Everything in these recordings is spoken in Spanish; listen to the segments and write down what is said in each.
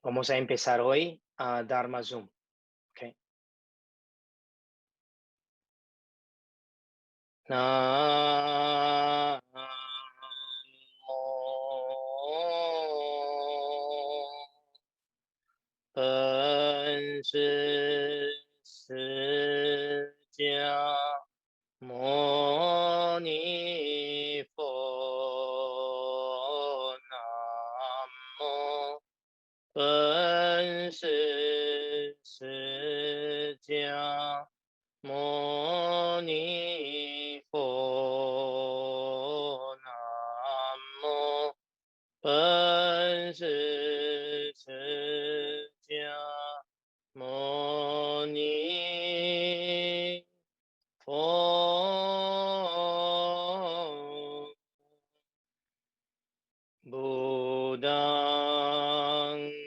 Vamos a empezar hoy a Dharma Zoom. ¿Ok? Namo Tenshin Sijia Moni Pho Namo Tenshin Sijia Moni Pho Namo Tenshin Sijia Moni Pho Buddhang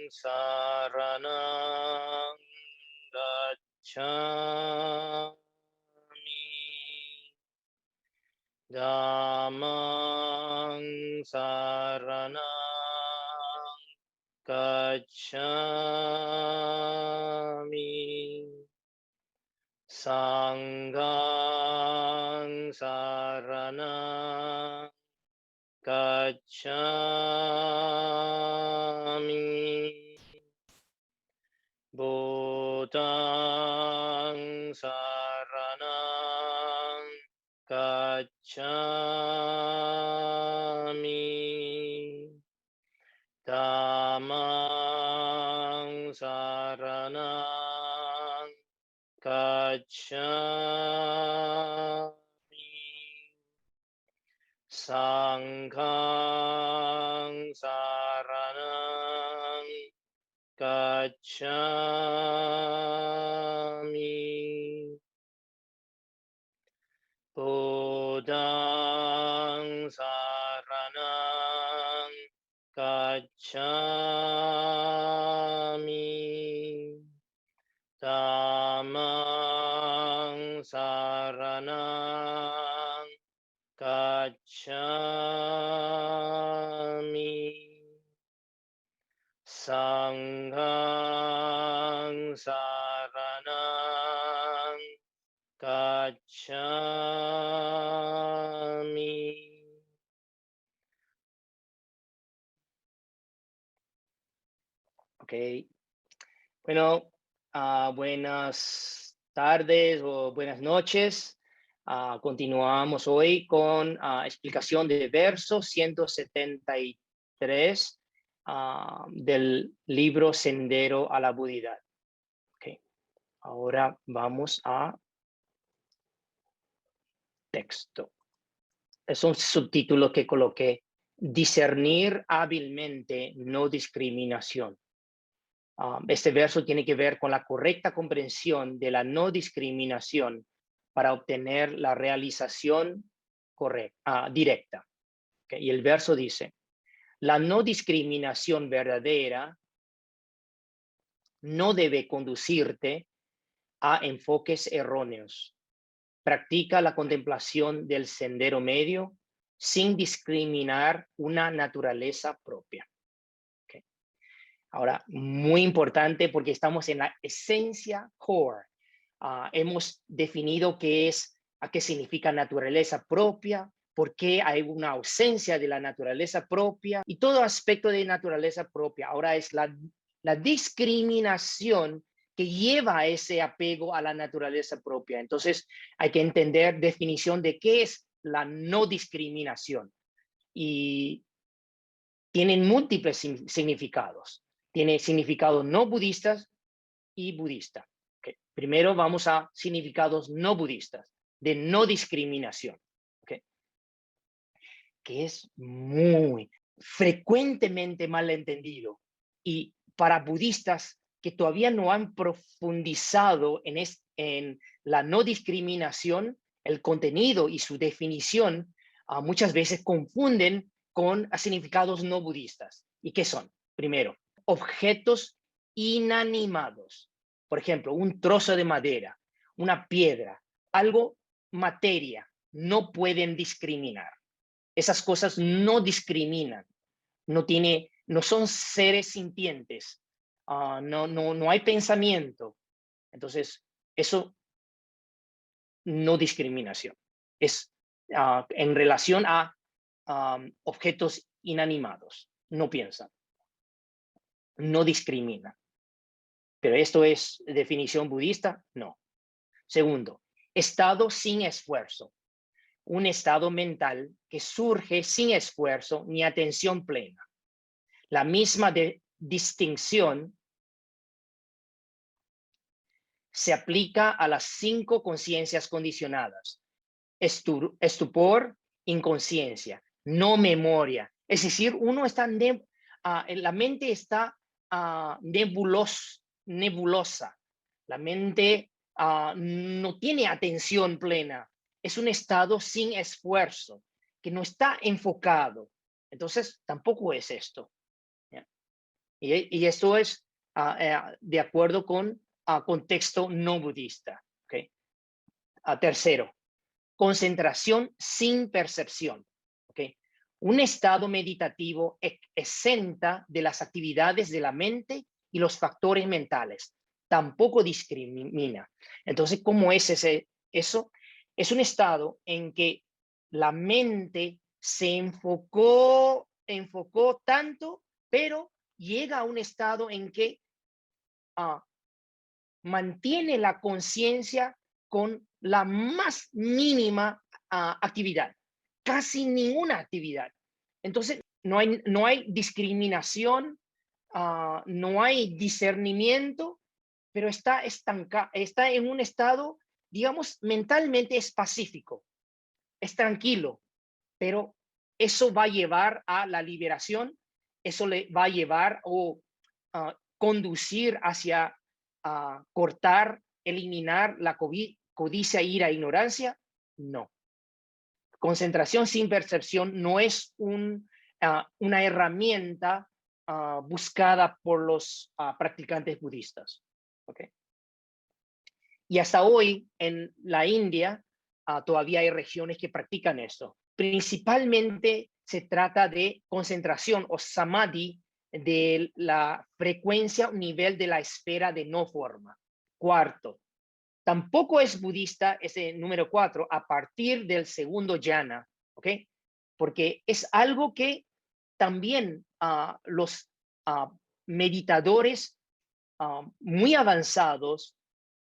Saranang Gacchami Dhammang Saranang Gacchami Sanghang Saranang Gacchami Buddhang Saranang Gacchami Dhammang Saranang Gacchami Sanghang Saranang Gacchami Buddhang Saranang Gacchami Dhammang Saranang Gacchami Sanghang Saranang Gacchami. Ok. Bueno, buenas tardes o buenas noches. Continuamos hoy con explicación de verso 173 del libro Sendero a la Budidad. Okay. Ahora vamos a texto. Es un subtítulo que coloqué: discernir hábilmente, no discriminación. Este verso tiene que ver con la correcta comprensión de la no discriminación para obtener la realización correcta, directa. Okay. Y el verso dice: la no discriminación verdadera no debe conducirte a enfoques erróneos. Practica la contemplación del sendero medio sin discriminar una naturaleza propia. Okay. Ahora, muy importante porque estamos en la esencia core. Hemos definido qué significa naturaleza propia, por qué hay una ausencia de la naturaleza propia y todo aspecto de naturaleza propia. Ahora es la discriminación que lleva a ese apego a la naturaleza propia. Entonces hay que entender definición de qué es la no discriminación. Y tienen múltiples significados. Tiene significados no budistas y budista. Okay. Primero vamos a significados no budistas, de no discriminación. Okay. Que es muy frecuentemente malentendido. Y para budistas que todavía no han profundizado en la no discriminación, el contenido y su definición, muchas veces confunden con significados no budistas. ¿Y qué son? Primero, objetos inanimados. Por ejemplo, un trozo de madera, una piedra, algo materia, no pueden discriminar. Esas cosas no discriminan, no son seres sintientes, no hay pensamiento. Entonces, eso no discriminación. Es en relación a objetos inanimados. No piensa, no discrimina. Pero esto es definición budista, no. Segundo, estado sin esfuerzo. Un estado mental que surge sin esfuerzo ni atención plena. La misma distinción se aplica a las 5 conciencias condicionadas. Estupor, inconsciencia, no memoria. Es decir, uno está la mente está nebulosa. La mente no tiene atención plena. Es un estado sin esfuerzo, que no está enfocado. Entonces, tampoco es esto. ¿Ya? Y esto es de acuerdo con contexto no budista. ¿Okay? Tercero, concentración sin percepción. ¿Okay? Un estado meditativo exenta de las actividades de la mente y los factores mentales. Tampoco discrimina. Entonces, ¿cómo es eso? Es un estado en que la mente se enfocó tanto, pero llega a un estado en que mantiene la conciencia con la más mínima actividad, casi ninguna actividad. Entonces, no hay discriminación, no hay discernimiento, pero está en un estado, digamos, mentalmente es pacífico, es tranquilo, pero eso va a llevar a la liberación, eso le va a llevar o conducir hacia cortar, eliminar la codicia, ira, ignorancia. No. Concentración sin percepción no es una herramienta buscada por los practicantes budistas. ¿Okay? Y hasta hoy en la India todavía hay regiones que practican esto. Principalmente se trata de concentración o samadhi de la frecuencia o nivel de la esfera de no forma. Cuarto, tampoco es budista ese número 4 a partir del segundo jhana, ¿ok? Porque es algo que también los meditadores muy avanzados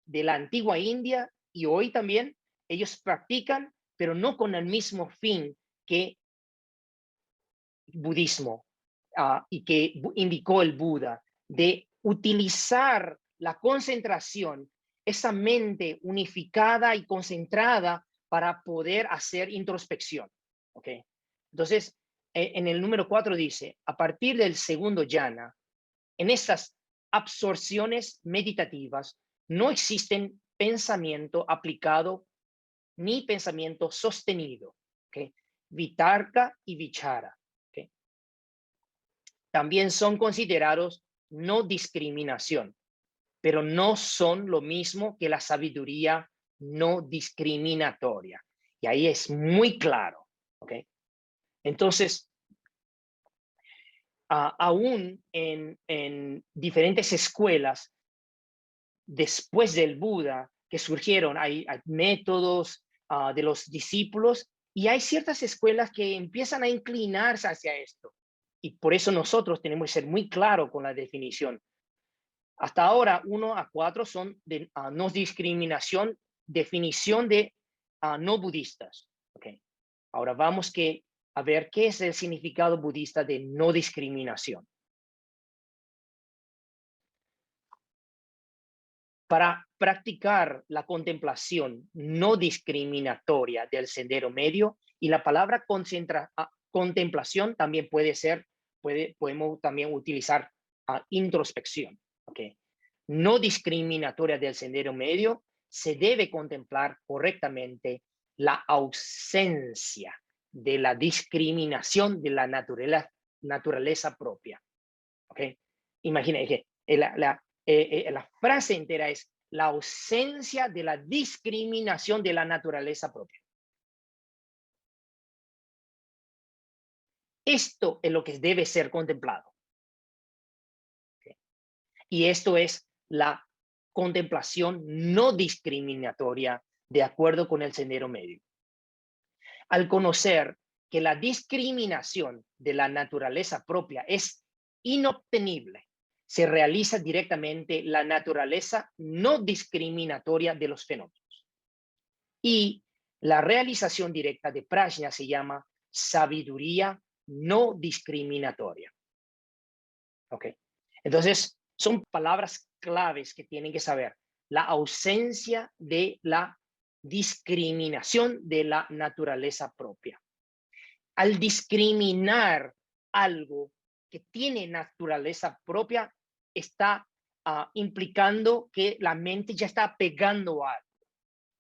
de la antigua India y hoy también ellos practican, pero no con el mismo fin que budismo y que indicó el Buda, de utilizar la concentración, esa mente unificada y concentrada para poder hacer introspección. ¿Okay? Entonces, en el número 4 dice, a partir del segundo jhana, en estas absorciones meditativas no existen pensamiento aplicado ni pensamiento sostenido. ¿Okay? Vitarka y vichara. ¿Okay? También son considerados no discriminación, pero no son lo mismo que la sabiduría no discriminatoria. Y ahí es muy claro. ¿Okay? Entonces, aún en diferentes escuelas, después del Buda, que surgieron, hay métodos de los discípulos y hay ciertas escuelas que empiezan a inclinarse hacia esto. Y por eso nosotros tenemos que ser muy claros con la definición. Hasta ahora, 1 a 4 son de no discriminación, definición de no budistas. Okay. Ahora vamos a ver qué es el significado budista de no discriminación. Para practicar la contemplación no discriminatoria del sendero medio, y la palabra contemplación también podemos también utilizar introspección. ¿Okay? No discriminatoria del sendero medio, se debe contemplar correctamente la ausencia de la discriminación de la naturaleza propia. ¿Okay? Imagina que la frase entera es la ausencia de la discriminación de la naturaleza propia. Esto es lo que debe ser contemplado. ¿Okay? Y esto es la contemplación no discriminatoria de acuerdo con el sendero medio. Al conocer que la discriminación de la naturaleza propia es inobtenible, se realiza directamente la naturaleza no discriminatoria de los fenómenos. Y la realización directa de prajna se llama sabiduría no discriminatoria. ¿Ok? Entonces, son palabras claves que tienen que saber. La ausencia de la discriminación de la naturaleza propia. Al discriminar algo que tiene naturaleza propia, está implicando que la mente ya está apegando a algo.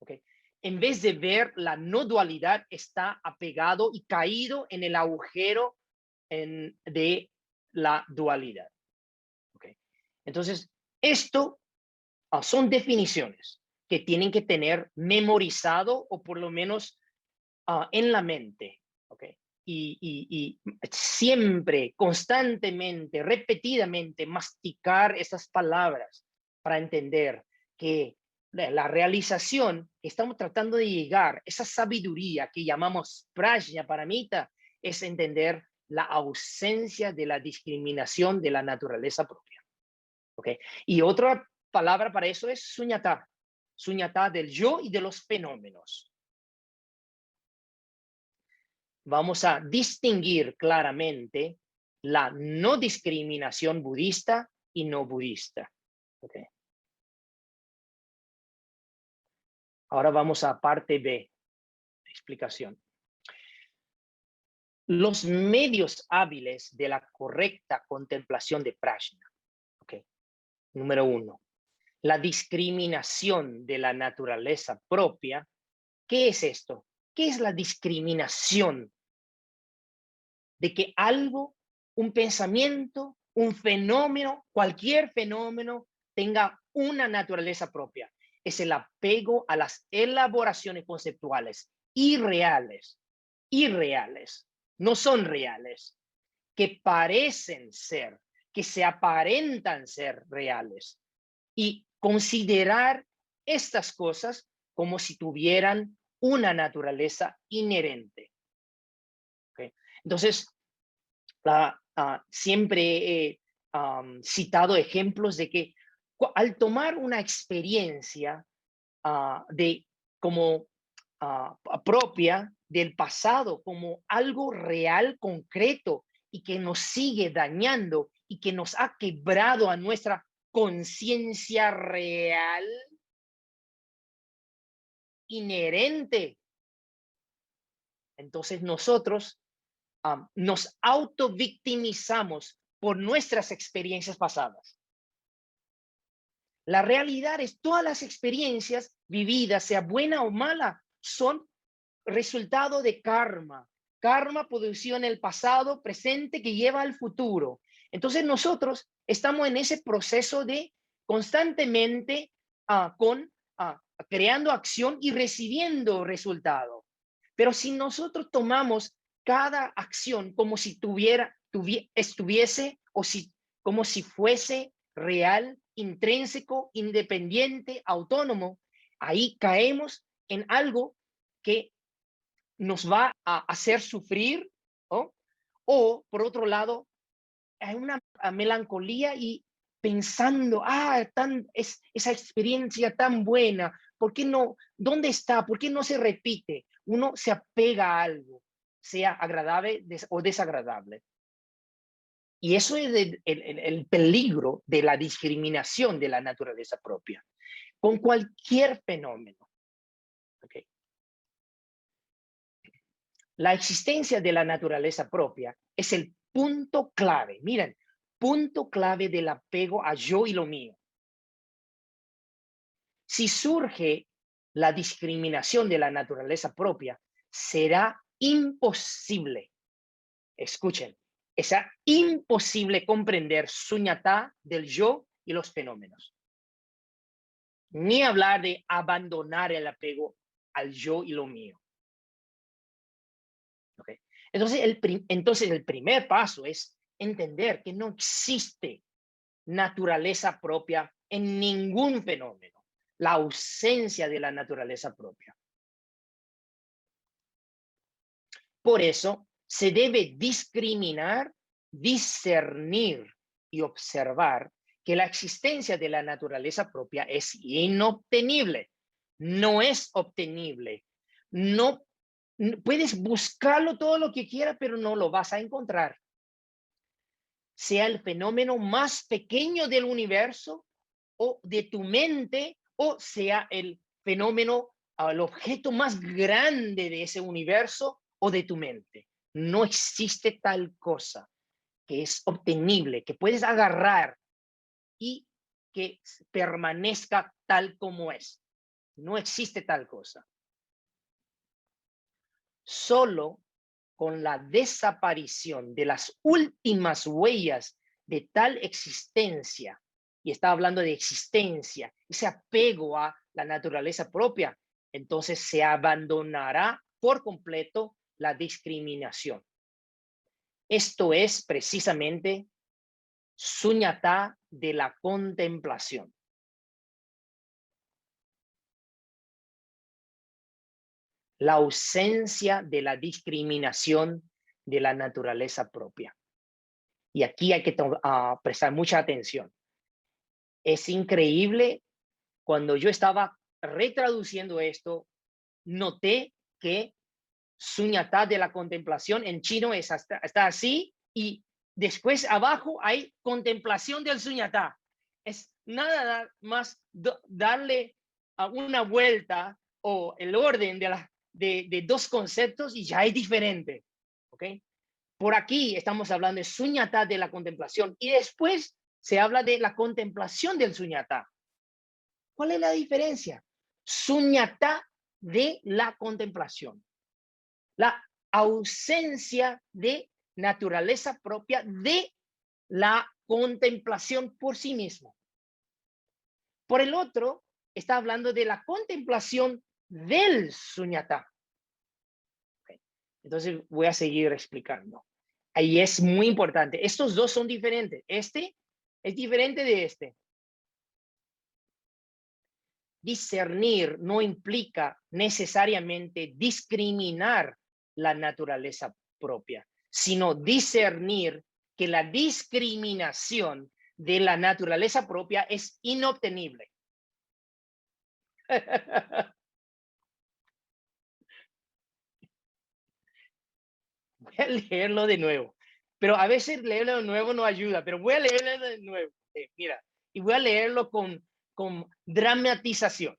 ¿Okay? En vez de ver la no dualidad, está apegado y caído en el agujero de la dualidad. ¿Okay? Entonces, esto son definiciones que tienen que tener memorizado o por lo menos en la mente. ¿Okay? Y siempre, constantemente, repetidamente, masticar esas palabras para entender que la realización que estamos tratando de llegar, esa sabiduría que llamamos prajna paramita, es entender la ausencia de la discriminación de la naturaleza propia. ¿Okay? Y otra palabra para eso es suñata, suñata del yo y de los fenómenos. Vamos a distinguir claramente la no discriminación budista y no budista. ¿Okay? Ahora vamos a parte B, explicación. Los medios hábiles de la correcta contemplación de prajna. ¿Okay? Número 1. La discriminación de la naturaleza propia. ¿Qué es esto? ¿Qué es la discriminación? De que algo, un pensamiento, un fenómeno, cualquier fenómeno tenga una naturaleza propia. Es el apego a las elaboraciones conceptuales irreales, no son reales, que parecen ser, que se aparentan ser reales. Y considerar estas cosas como si tuvieran una naturaleza inherente. ¿Okay? Entonces, siempre he citado ejemplos de que al tomar una experiencia de como propia del pasado como algo real, concreto y que nos sigue dañando y que nos ha quebrado a nuestra conciencia real, inherente, entonces nosotros nos autovictimizamos por nuestras experiencias pasadas. La realidad es todas las experiencias vividas, sea buena o mala, son resultado de karma. Karma producido en el pasado, presente, que lleva al futuro. Entonces nosotros estamos en ese proceso de constantemente creando acción y recibiendo resultado. Pero si nosotros tomamos cada acción como si estuviese o como si fuese real, intrínseco, independiente, autónomo, ahí caemos en algo que nos va a hacer sufrir, ¿no? O por otro lado, hay una melancolía y pensando, esa experiencia tan buena, ¿por qué no? ¿Dónde está? ¿Por qué no se repite? Uno se apega a algo, sea agradable o desagradable. Y eso es el peligro de la discriminación de la naturaleza propia, con cualquier fenómeno. ¿Okay? La existencia de la naturaleza propia es el punto clave. Miren, punto clave del apego a yo y lo mío. Si surge la discriminación de la naturaleza propia, será imposible, escuchen, será imposible comprender suñata del yo y los fenómenos. Ni hablar de abandonar el apego al yo y lo mío. ¿Okay? Entonces el primer paso es entender que no existe naturaleza propia en ningún fenómeno, la ausencia de la naturaleza propia. Por eso se debe discriminar, discernir y observar que la existencia de la naturaleza propia es inobtenible, no es obtenible. No puedes buscarlo todo lo que quieras, pero no lo vas a encontrar. Sea el fenómeno más pequeño del universo o de tu mente, o sea el fenómeno, el objeto más grande de ese universo o de tu mente. No existe tal cosa que es obtenible, que puedes agarrar y que permanezca tal como es. No existe tal cosa. Solo con la desaparición de las últimas huellas de tal existencia, y está hablando de existencia, ese apego a la naturaleza propia, entonces se abandonará por completo la discriminación. Esto es precisamente suñatá de la contemplación. La ausencia de la discriminación de la naturaleza propia. Y aquí hay que prestar mucha atención. Es increíble, cuando yo estaba retraduciendo esto, noté que suñatá de la contemplación en chino está así, y después abajo hay contemplación del suñatá. Es nada más darle una vuelta o el orden de dos conceptos y ya es diferente. ¿Ok? Por aquí estamos hablando de suñatá de la contemplación y después se habla de la contemplación del suñatá. ¿Cuál es la diferencia? Suñatá de la contemplación. La ausencia de naturaleza propia de la contemplación por sí mismo. Por el otro, está hablando de la contemplación del suñatá. Okay. Entonces voy a seguir explicando. Ahí es muy importante. Estos dos son diferentes. Este es diferente de este. Discernir no implica necesariamente discriminar la naturaleza propia, sino discernir que la discriminación de la naturaleza propia es inobtenible. Voy a leerlo de nuevo, pero a veces leerlo de nuevo no ayuda, pero voy a leerlo de nuevo. Mira, y voy a leerlo con dramatización.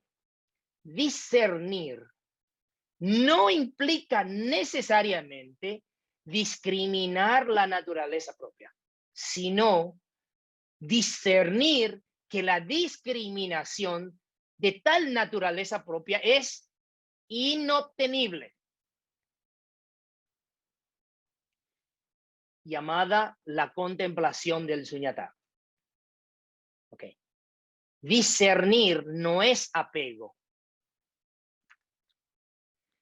Discernir no implica necesariamente discriminar la naturaleza propia, sino discernir que la discriminación de tal naturaleza propia es inobtenible, llamada la contemplación del suñatá. Okay. Discernir no es apego,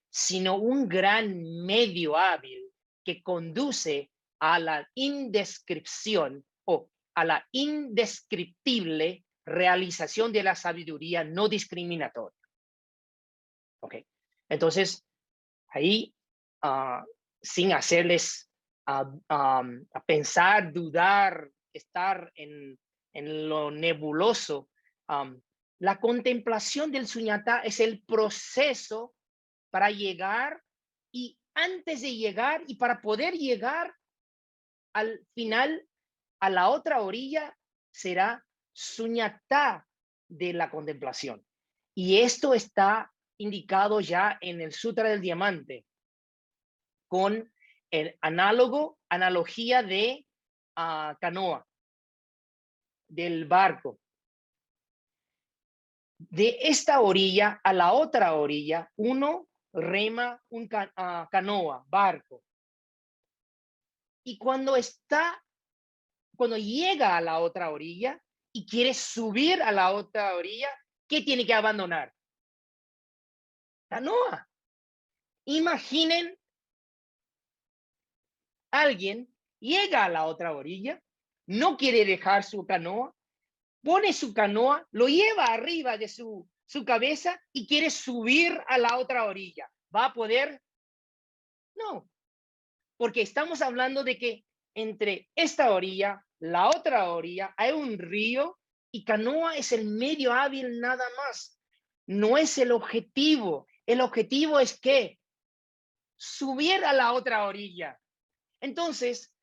sino un gran medio hábil que conduce a la indescripción o a la indescriptible realización de la sabiduría no discriminatoria. Ok, entonces ahí, sin hacerles a pensar, dudar, estar en lo nebuloso, la contemplación del suñatá es el proceso para llegar, y antes de llegar y para poder llegar al final, a la otra orilla, será suñatá de la contemplación. Y esto está indicado ya en el Sutra del Diamante, con el analogía de canoa, del barco. De esta orilla a la otra orilla, uno rema un canoa, barco. Y cuando llega a la otra orilla y quiere subir a la otra orilla, ¿qué tiene que abandonar? Canoa. Imaginen, alguien llega a la otra orilla, no quiere dejar su canoa, pone su canoa, lo lleva arriba de su cabeza y quiere subir a la otra orilla. ¿Va a poder? No, porque estamos hablando de que entre esta orilla, la otra orilla, hay un río y canoa es el medio hábil nada más. No es el objetivo. El objetivo es que subir a la otra orilla. Entonces,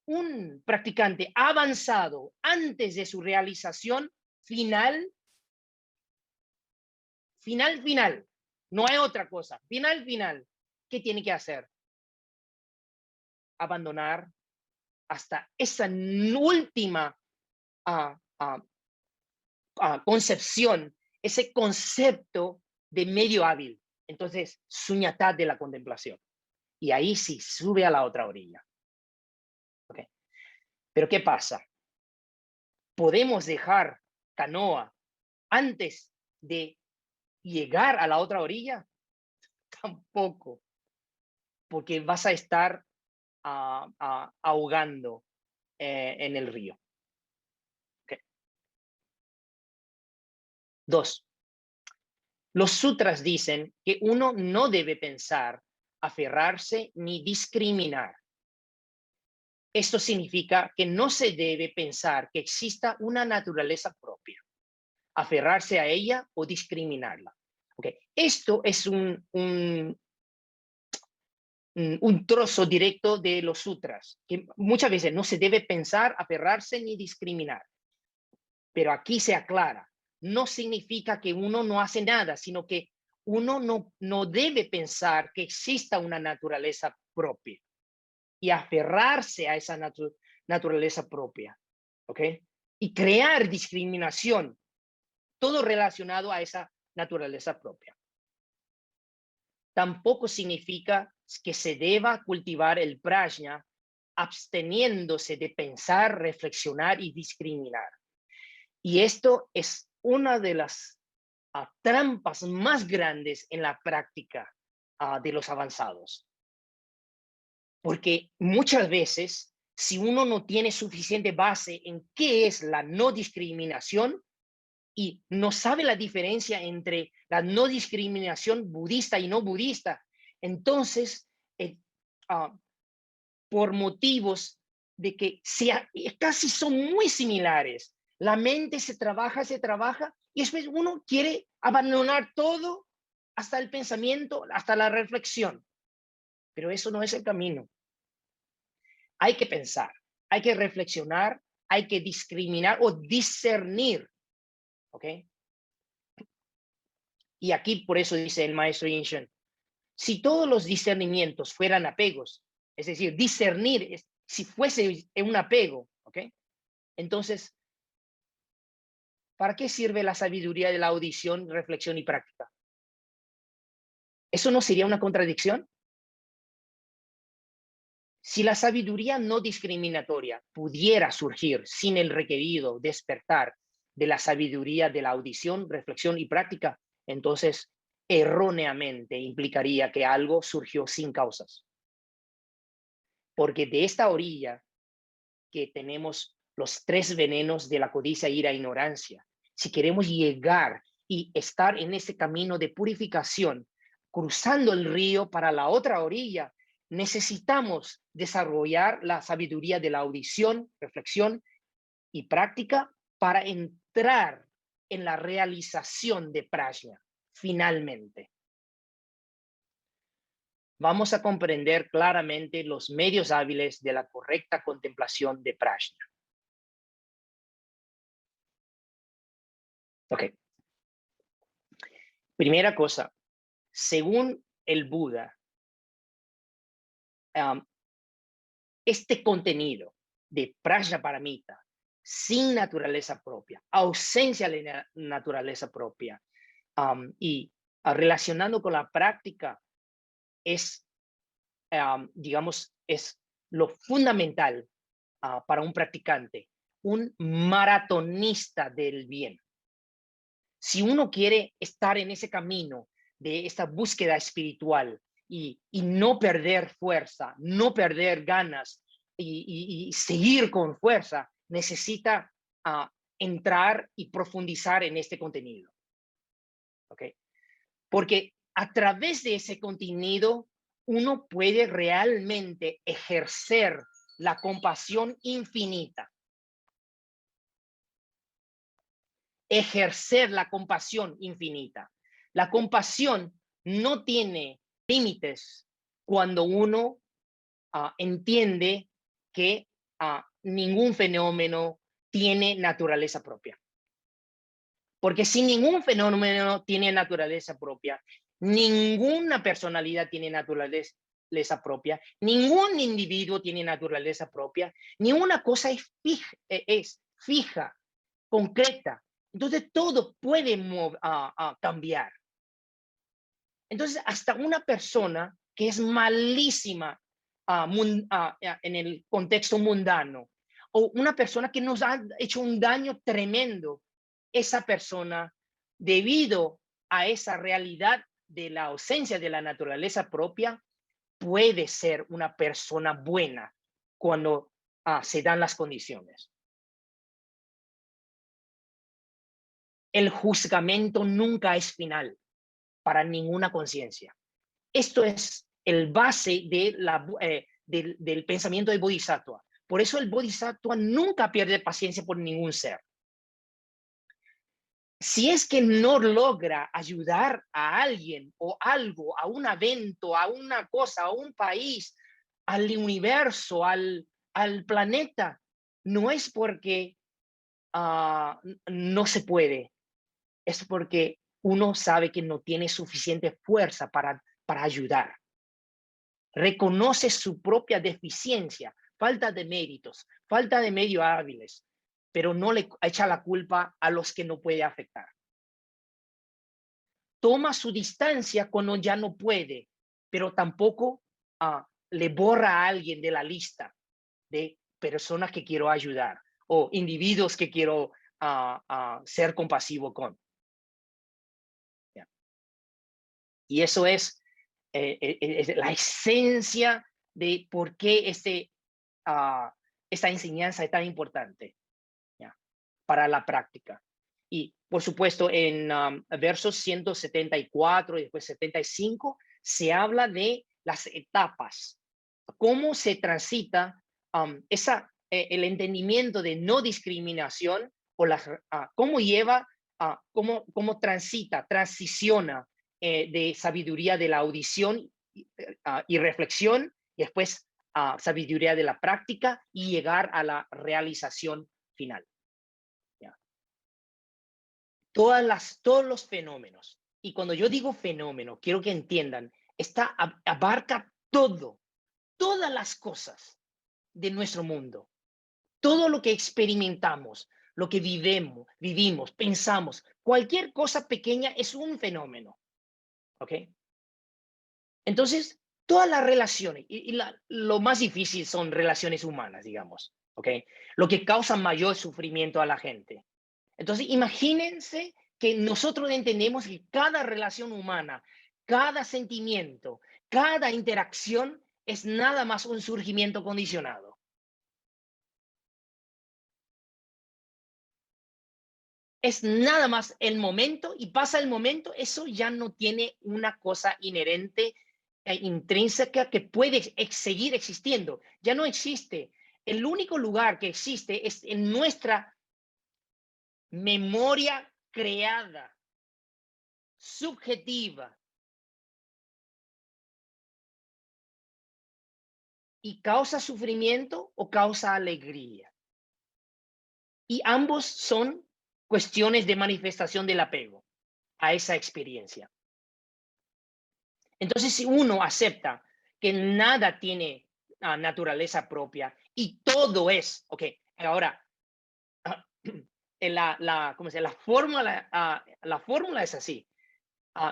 un practicante avanzado antes de su realización final, no hay otra cosa, final, ¿qué tiene que hacer? Abandonar hasta esa última concepción, ese concepto de medio hábil. Entonces, suñatad de la contemplación. Y ahí sí, sube a la otra orilla. ¿Okay? Pero ¿qué pasa? ¿Podemos dejar canoa antes de llegar a la otra orilla? Tampoco, porque vas a estar ahogando en el río. Okay. 2. Los sutras dicen que uno no debe pensar, aferrarse ni discriminar. Esto significa que no se debe pensar que exista una naturaleza propia, aferrarse a ella o discriminarla. Okay. Esto es un trozo directo de los sutras, que muchas veces no se debe pensar, aferrarse ni discriminar. Pero aquí se aclara, no significa que uno no hace nada, sino que uno no debe pensar que exista una naturaleza propia y aferrarse a esa naturaleza propia, ¿ok? Y crear discriminación, todo relacionado a esa naturaleza propia. Tampoco significa que se deba cultivar el prajna absteniéndose de pensar, reflexionar y discriminar. Y esto es una de las trampas más grandes en la práctica de los avanzados. Porque muchas veces, si uno no tiene suficiente base en qué es la no discriminación y no sabe la diferencia entre la no discriminación budista y no budista, entonces, por motivos de que casi son muy similares, la mente se trabaja, y después uno quiere abandonar todo hasta el pensamiento, hasta la reflexión. Pero eso no es el camino. Hay que pensar, hay que reflexionar, hay que discriminar o discernir. ¿Ok? Y aquí por eso dice el maestro Yin Shen, si todos los discernimientos fueran apegos, es decir, discernir, si fuese un apego, ¿ok? Entonces, ¿para qué sirve la sabiduría de la audición, reflexión y práctica? ¿Eso no sería una contradicción? Si la sabiduría no discriminatoria pudiera surgir sin el requerido despertar de la sabiduría de la audición, reflexión y práctica, entonces erróneamente implicaría que algo surgió sin causas. Porque de esta orilla que tenemos los 3 venenos de la codicia, ira e ignorancia, si queremos llegar y estar en ese camino de purificación, cruzando el río para la otra orilla, necesitamos desarrollar la sabiduría de la audición, reflexión y práctica para entrar en la realización de prajna, finalmente. Vamos a comprender claramente los medios hábiles de la correcta contemplación de prajna. Ok. Primera cosa, según el Buda, este contenido de Prajnaparamita, sin naturaleza propia, ausencia de naturaleza propia, y relacionando con la práctica, es, digamos, es lo fundamental para un practicante, un maratonista del bien. Si uno quiere estar en ese camino de esta búsqueda espiritual y no perder fuerza, no perder ganas y seguir con fuerza, necesita entrar y profundizar en este contenido. ¿Ok? Porque a través de ese contenido, uno puede realmente ejercer la compasión infinita. Ejercer la compasión infinita. La compasión no tiene límites cuando uno entiende que ningún fenómeno tiene naturaleza propia. Porque si ningún fenómeno tiene naturaleza propia, ninguna personalidad tiene naturaleza propia, ningún individuo tiene naturaleza propia, ninguna cosa es fija, concreta. Entonces todo puede cambiar. Entonces hasta una persona que es malísima en el contexto mundano, o una persona que nos ha hecho un daño tremendo, esa persona, debido a esa realidad de la ausencia de la naturaleza propia, puede ser una persona buena cuando se dan las condiciones. El juzgamiento nunca es final para ninguna conciencia. Esto es el base del pensamiento del Bodhisattva. Por eso el Bodhisattva nunca pierde paciencia por ningún ser. Si es que no logra ayudar a alguien o algo, a un evento, a una cosa, a un país, al universo, al planeta, no es porque no se puede, es porque uno sabe que no tiene suficiente fuerza para ayudar. Reconoce su propia deficiencia, falta de méritos, falta de medios hábiles, pero no le echa la culpa a los que no puede afectar. Toma su distancia cuando ya no puede, pero tampoco le borra a alguien de la lista de personas que quiero ayudar o individuos que quiero ser compasivo con. ¿Ya? Y eso es la esencia de por qué esta enseñanza es tan importante, ¿ya? Para la práctica. Y, por supuesto, en versos 174 y después 75, se habla de las etapas, cómo se transita el entendimiento de no discriminación o cómo lleva, cómo transiciona de sabiduría de la audición y reflexión, y después sabiduría de la práctica y llegar a la realización final. Todos los fenómenos. Y cuando yo digo fenómeno, quiero que entiendan, abarca todas las cosas de nuestro mundo, todo lo que experimentamos, lo que vivimos, pensamos, cualquier cosa pequeña es un fenómeno. ¿Ok? Entonces, todas las relaciones, lo más difícil son relaciones humanas, digamos. ¿Ok? Lo que causa mayor sufrimiento a la gente. Entonces, imagínense que nosotros entendemos que cada relación humana, cada sentimiento, cada interacción es nada más un surgimiento condicionado. Es nada más el momento y pasa el momento, eso ya no tiene una cosa inherente e intrínseca que puede seguir existiendo. Ya no existe. El único lugar que existe es en nuestra memoria creada, subjetiva, y causa sufrimiento o causa alegría. Y ambos son cuestiones de manifestación del apego a esa experiencia. Entonces, si uno acepta que nada tiene naturaleza propia y todo es, ok, ahora, ¿cómo se llama? La fórmula es así.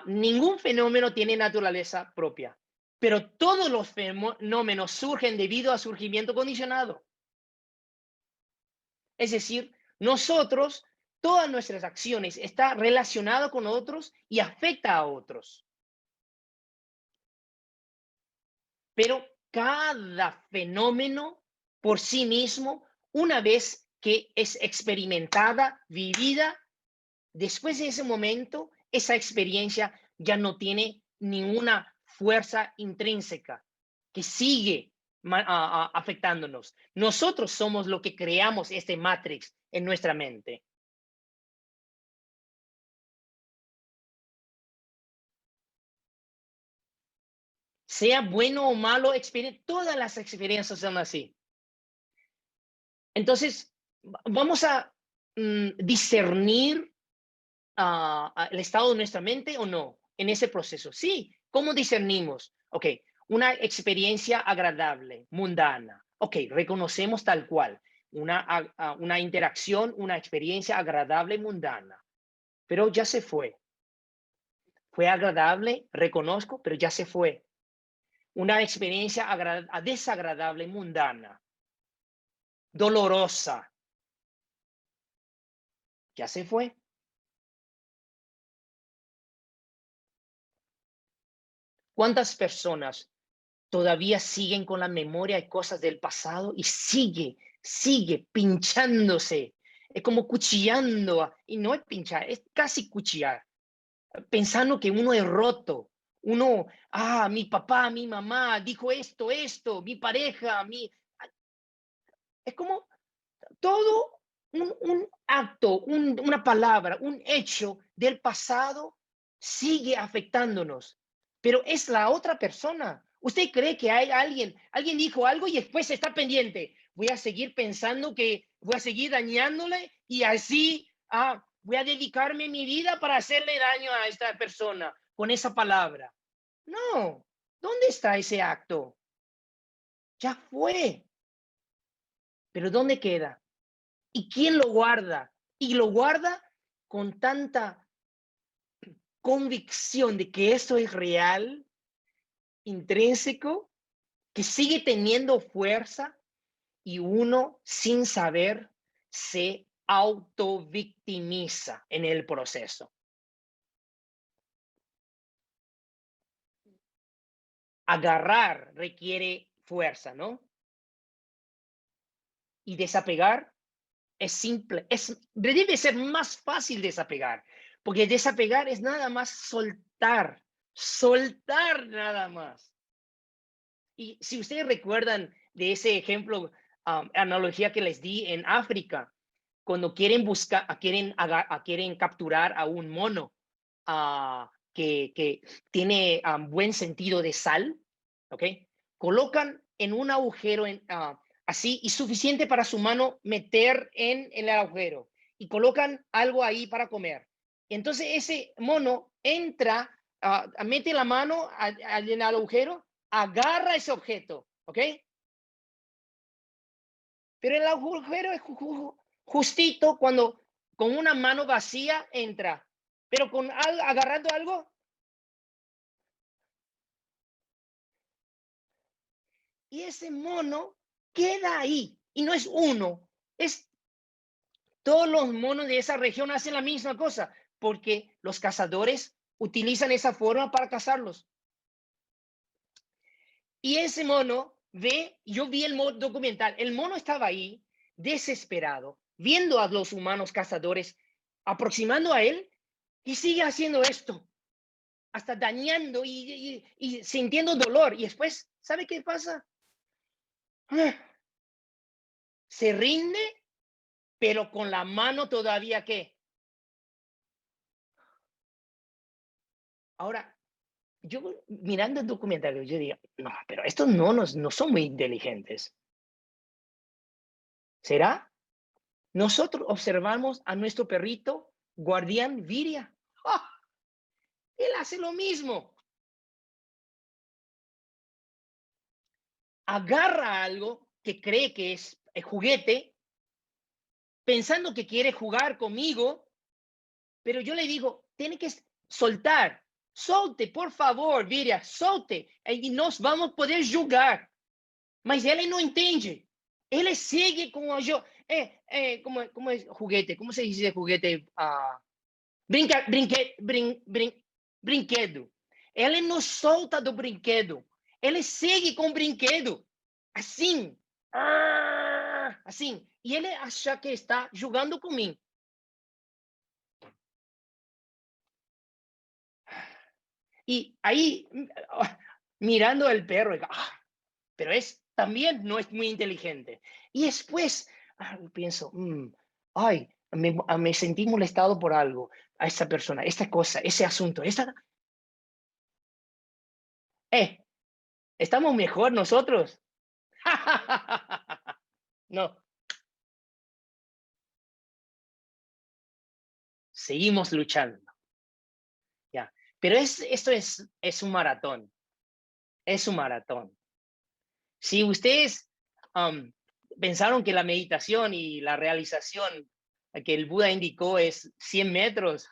Ningún fenómeno tiene naturaleza propia, pero todos los fenómenos surgen debido a surgimiento condicionado. Es decir, nosotros, todas nuestras acciones están relacionadas con otros y afecta a otros. Pero cada fenómeno por sí mismo, una vez que es experimentada, vivida, después de ese momento, esa experiencia ya no tiene ninguna fuerza intrínseca que sigue afectándonos. Nosotros somos lo que creamos este matrix en nuestra mente. Sea bueno o malo, todas las experiencias son así. Entonces, vamos a discernir el estado de nuestra mente o no en ese proceso. Sí, ¿cómo discernimos? Ok, una experiencia agradable, mundana. Ok, reconocemos tal cual. Una interacción, una experiencia agradable, mundana. Pero ya se fue. Fue agradable, reconozco, pero ya se fue. Una experiencia desagradable, mundana, dolorosa, ya se fue. ¿Cuántas personas todavía siguen con la memoria de cosas del pasado y sigue pinchándose? Es como cuchillando, y no es pinchar, es casi cuchillar, pensando que uno es roto. Uno, mi papá, mi mamá dijo esto, mi pareja, es como todo un acto, una palabra, un hecho del pasado sigue afectándonos, pero es la otra persona. ¿Usted cree que hay alguien dijo algo y después está pendiente? Voy a seguir pensando que voy a seguir dañándole y así voy a dedicarme mi vida para hacerle daño a esta persona con esa palabra. No, ¿dónde está ese acto? Ya fue, pero ¿dónde queda? ¿Y quién lo guarda? Y lo guarda con tanta convicción de que esto es real, intrínseco, que sigue teniendo fuerza y uno, sin saber, se autovictimiza en el proceso. Agarrar requiere fuerza, ¿no? Y desapegar es simple, debe ser más fácil desapegar, porque desapegar es nada más soltar nada más. Y si ustedes recuerdan de ese ejemplo, analogía que les di en África, cuando quieren buscar, quieren capturar a un mono que tiene buen sentido de sal, ¿ok? Colocan en un agujero así y suficiente para su mano meter en el agujero y colocan algo ahí para comer. Entonces ese mono entra, mete la mano en el agujero, agarra ese objeto, ¿ok? Pero el agujero es justito cuando con una mano vacía entra, pero agarrando algo. Y ese mono queda ahí. Y no es uno, es todos los monos de esa región hacen la misma cosa, porque los cazadores utilizan esa forma para cazarlos. Y ese mono yo vi el documental, el mono estaba ahí, desesperado, viendo a los humanos cazadores aproximando a él y sigue haciendo esto, hasta dañando y sintiendo dolor. Y después, ¿sabe qué pasa? Se rinde, pero con la mano todavía ¿qué? Ahora, yo mirando el documental, yo diría, no, pero estos monos no son muy inteligentes. ¿Será? Nosotros observamos a nuestro perrito guardián Viria. ¡Ah! Él hace lo mismo. Agarra algo que cree que es el juguete, pensando que quiere jugar conmigo, pero yo le digo, tiene que soltar. Solte, por favor, Viria, solte. Y nós vamos poder julgar. Mas ele não entende. Ele sigue com a como é juguete? Como se diz juguete? Brinquedo. Ele não solta do brinquedo. Ele segue com o brinquedo. Assim. así. Y él acha que está jugando conmigo. Y ahí, mirando al perro, pero también no es muy inteligente. Y después pienso, ay, me sentí molestado por algo, a esa persona, esta cosa, ese asunto, estamos mejor nosotros. No, seguimos luchando. Ya. Pero esto es un maratón, es un maratón. Si ustedes pensaron que la meditación y la realización que el Buda indicó es 100 metros,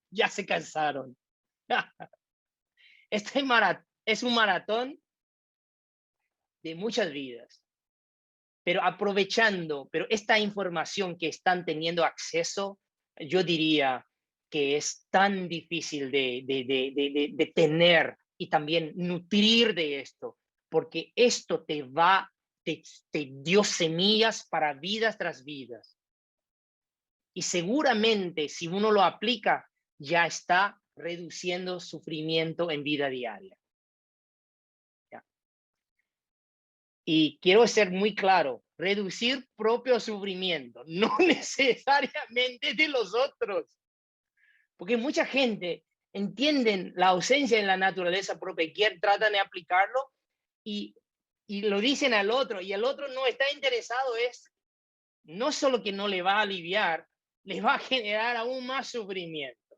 ya se cansaron. Este es un maratón de muchas vidas, pero aprovechando, pero esta información que están teniendo acceso, yo diría que es tan difícil de tener y también nutrir de esto, porque esto te dio semillas para vidas tras vidas. Y seguramente si uno lo aplica, ya está reduciendo sufrimiento en vida diaria. ¿Ya? Y quiero ser muy claro, reducir propio sufrimiento, no necesariamente de los otros. Porque mucha gente entienden la ausencia en la naturaleza propia y tratan de aplicarlo y lo dicen al otro y el otro no está interesado, es no solo que no le va a aliviar, le va a generar aún más sufrimiento.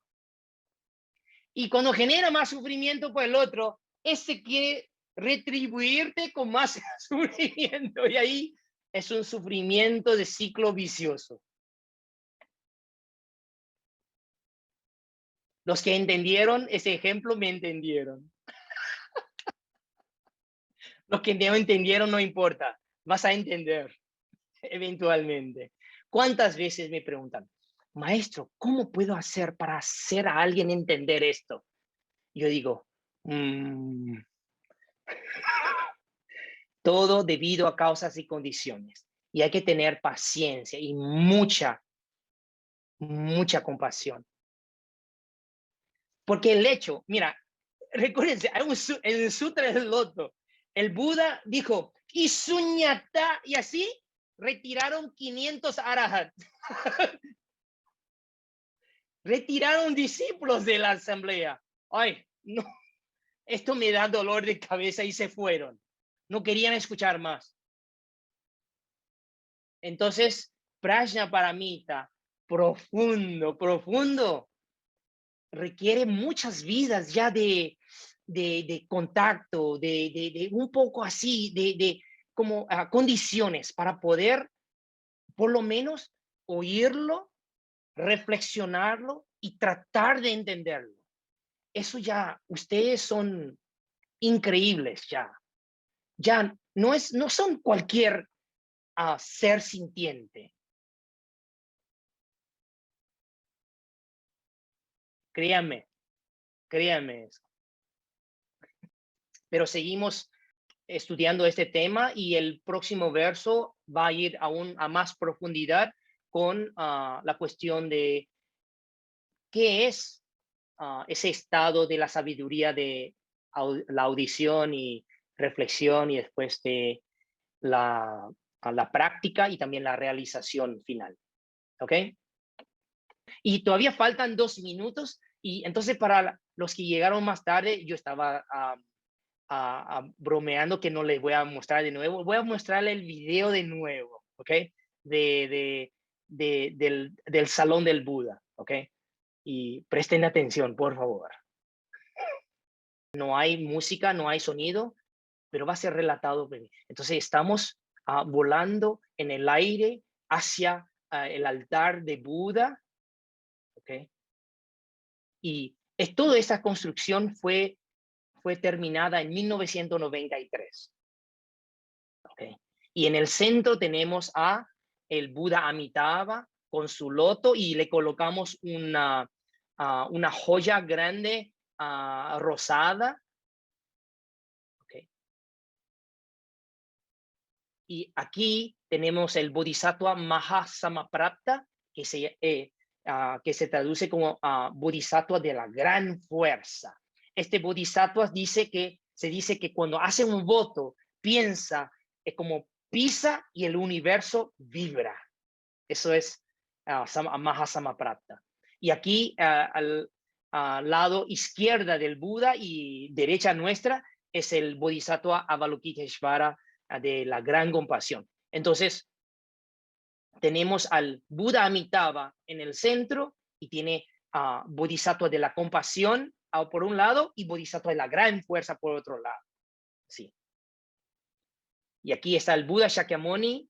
Y cuando genera más sufrimiento por el otro, ese quiere retribuirte con más sufrimiento y ahí es un sufrimiento de ciclo vicioso. Los que entendieron ese ejemplo me entendieron. Los que no entendieron no importa, vas a entender eventualmente. ¿Cuántas veces me preguntan, maestro, ¿cómo puedo hacer para hacer a alguien entender esto? Yo digo, todo debido a causas y condiciones. Y hay que tener paciencia y mucha compasión. Porque el hecho, mira, recuérdense, hay en el Sutra del Loto, el Buda dijo, y suñata, y así retiraron 500 arahats. Retiraron discípulos de la asamblea. Ay, no, esto me da dolor de cabeza y se fueron. No querían escuchar más. Entonces, Prajnaparamita, profundo, requiere muchas vidas ya de contacto, de un poco así, de como condiciones para poder por lo menos oírlo, reflexionarlo y tratar de entenderlo. Eso ya, ustedes son increíbles ya. Ya no son cualquier ser sintiente. Créanme eso. Pero seguimos estudiando este tema y el próximo verso va a ir aún a más profundidad con la cuestión de qué es ese estado de la sabiduría de la audición y reflexión y después de la práctica y también la realización final. ¿Ok? Y todavía faltan 2 minutos y entonces para los que llegaron más tarde, yo estaba bromeando que no les voy a mostrar de nuevo. Voy a mostrarle el video de nuevo, ¿ok? Del Salón del Buda, ¿ok? Y presten atención, por favor. No hay música, no hay sonido, pero va a ser relatado. Entonces estamos volando en el aire hacia el altar de Buda, ¿ok? Y toda esa construcción fue terminada en 1993. ¿Okay? Y en el centro tenemos el Buda Amitabha con su loto y le colocamos una joya grande rosada. Okay. Y aquí tenemos el Bodhisattva Mahasamaprapta, que se traduce como Bodhisattva de la gran fuerza. Este Bodhisattva se dice que cuando hace un voto, piensa como pisa y el universo vibra. Eso es Mahasamaprapta. Y aquí al lado izquierda del Buda y derecha nuestra es el Bodhisattva Avalokiteshvara de la gran compasión. Entonces, tenemos al Buda Amitabha en el centro y tiene Bodhisattva de la compasión por un lado y Bodhisattva de la gran fuerza por otro lado. Sí. Y aquí está el Buda Shakyamuni,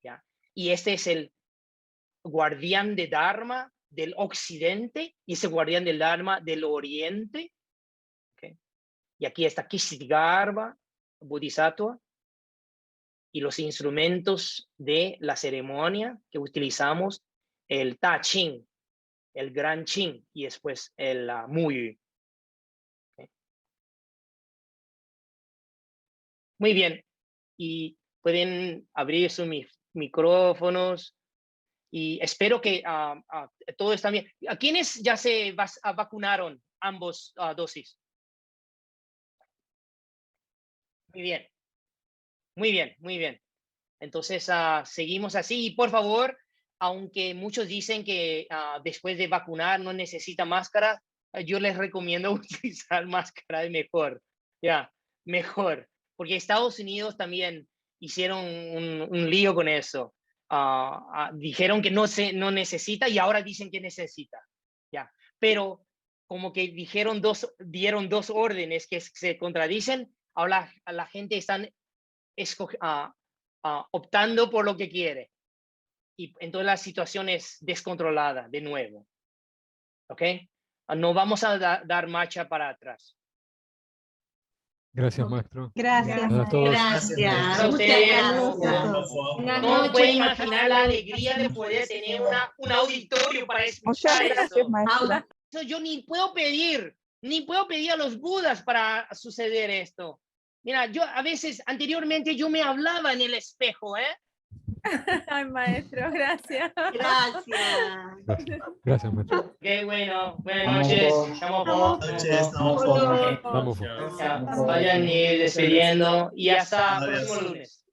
¿ya? Y este es el guardián de Dharma del occidente y ese guardián del Dharma del oriente. ¿Okay? Y aquí está Kshitigarbha, Bodhisattva, y los instrumentos de la ceremonia que utilizamos, el Ta Ching, el Gran Ching y después el Muyu. ¿Okay? Muy bien. Y pueden abrir sus micrófonos y espero que todo está bien. ¿A quiénes ya se vacunaron ambos dosis? Muy bien. Muy bien, muy bien. Entonces, seguimos así. Y por favor, aunque muchos dicen que después de vacunar no necesita máscara, yo les recomiendo utilizar máscara mejor. Ya, mejor. Porque Estados Unidos también hicieron un lío con eso. Dijeron que no necesita y ahora dicen que necesita. Ya, pero como que dieron dos órdenes que se contradicen. Ahora la gente está optando por lo que quiere. Y entonces la situación es descontrolada de nuevo. ¿Ok? No vamos a dar marcha para atrás. Gracias, maestro. Gracias. A todos. Gracias. A ustedes. Muchas No pueden imaginar la alegría de poder tener un auditorio para escuchar eso. maestra. Eso yo ni puedo pedir a los budas para suceder esto. Mira, yo a veces anteriormente yo me hablaba en el espejo, ¿eh? Ay, maestro, gracias. Gracias. Gracias, maestro. Qué bueno. Buenas noches. Vamos. Vayan despidiendo y hasta el próximo lunes.